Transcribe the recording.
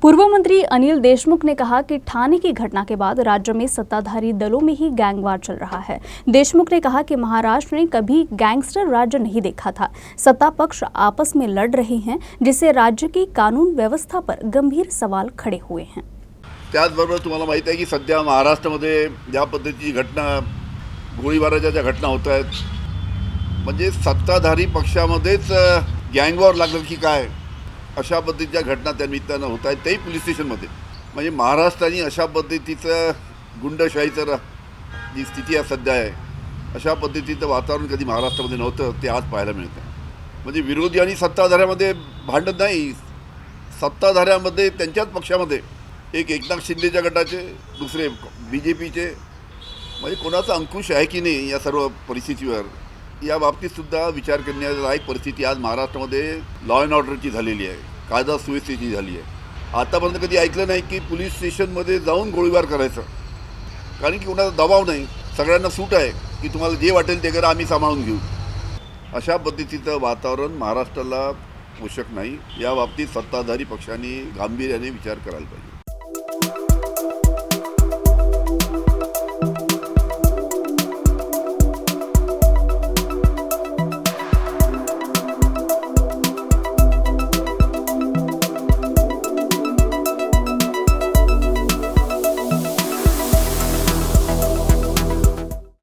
पूर्व मंत्री अनिल देशमुख ने कहा कि ठाणे की घटना के बाद राज्य में सत्ताधारी दलों में ही गैंगवार चल रहा है। देशमुख ने कहा कि महाराष्ट्र ने कभी गैंगस्टर राज्य नहीं देखा था। सत्ता पक्ष आपस में लड़ रहे हैं, जिससे राज्य की कानून व्यवस्था पर गंभीर सवाल खड़े हुए हैं। त्याचबरोबर तुम्हाला माहिती आहे की सध्या महाराष्ट्रामध्ये ज्या पद्धतीची घटना गोळीबाराच्या ज्या घटना होत आहेत, म्हणजे सत्ताधारी पक्षामध्येच गँगवॉर लागलं की काय अशा पद्धतीच्या घटना त्या निमित्तानं होत आहेत, तेही पोलीस स्टेशनमध्ये। म्हणजे महाराष्ट्राने अशा पद्धतीचं गुंडशाहीचं जी स्थिती आहे सध्या आहे, अशा पद्धतीचं वातावरण कधी महाराष्ट्रामध्ये नव्हतं, ते आज पाहायला मिळतं। म्हणजे विरोधी आणि सत्ताधाऱ्यामध्ये भांडण नाही, सत्ताधाऱ्यामध्ये त्यांच्याच पक्षामध्ये एक एकनाथ शिंदेच्या गटाचे, दुसरे BJPचे, म्हणजे कोणाचा अंकुश आहे की नाही या सर्व परिस्थितीवर, या बाबतीत सुद्धा विचार करण्यालायक परिस्थिती आज महाराष्ट्रामध्ये लॉ अँड ऑर्डरची झालेली आहे, कायदा सुव्यवस्थेची झाली आहे। आतापर्यंत कधी ऐकलं नाही की पोलीस स्टेशनमध्ये जाऊन गोळीबार करायचं, कारण की कोणाचा दबाव नाही, सगळ्यांना सूट आहे की तुम्हाला जे वाटेल ते करा, आम्ही सांभाळून घेऊ। अशा पद्धतीचं वातावरण महाराष्ट्राला पोषक नाही। या बाबतीत सत्ताधारी पक्षांनी गांभीर्याने विचार करायला पाहिजे।